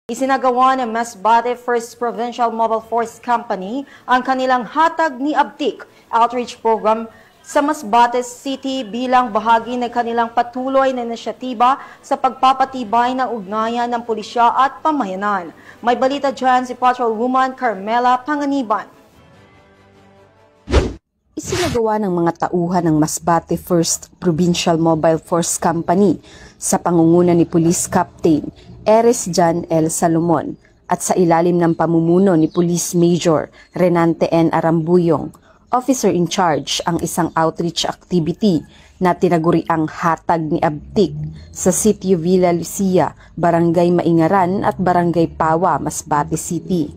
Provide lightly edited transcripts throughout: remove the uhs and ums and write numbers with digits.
Isinagawa ng Masbate First Provincial Mobile Force Company ang kanilang Hatag ni Abtik outreach program sa Masbate City bilang bahagi ng kanilang patuloy na inisyatiba sa pagpapatibay ng ugnayan ng pulisya at pamayanan. May balita dyan si Patrolwoman Carmela Panganiban. Isinagawa ng mga tauhan ng Masbate First Provincial Mobile Force Company sa pangunguna ni Police Captain Eres Jan L. Salomon at sa ilalim ng pamumuno ni Police Major Renante N. Arambuyong, officer in charge ang isang outreach activity na tinaguriang Hatag ni Abtik sa Sitio Villa Lucia, Barangay Maingaran at Barangay Pawa, Masbate City.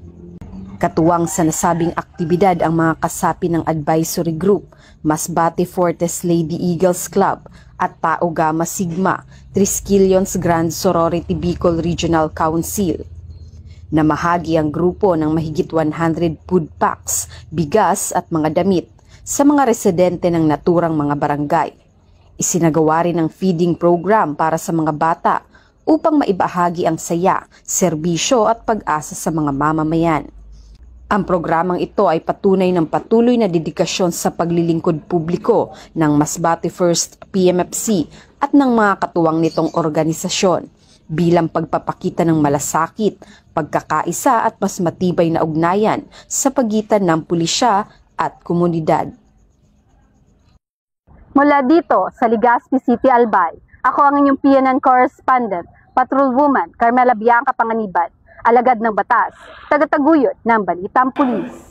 Katuwang sa nasabing aktibidad ang mga kasapi ng advisory group, Masbate Fortes Lady Eagles Club at Tau Gamma Sigma, Triskelions Grand Sorority Bicol Regional Council. Namahagi ang grupo ng mahigit 100 food packs, bigas at mga damit sa mga residente ng naturang mga barangay. Isinagawa rin ang feeding program para sa mga bata upang maibahagi ang saya, serbisyo at pag-asa sa mga mamamayan. Ang programang ito ay patunay ng patuloy na dedikasyon sa paglilingkod publiko ng Masbate First PMFC at ng mga katuwang nitong organisasyon bilang pagpapakita ng malasakit, pagkakaisa at mas matibay na ugnayan sa pagitan ng pulisya at komunidad. Mula dito sa Legazpi City, Albay, ako ang inyong PNN correspondent, Patrolwoman Carmela Bianca Panganiban, alagad ng batas, tagataguyod ng Balitang Pulis.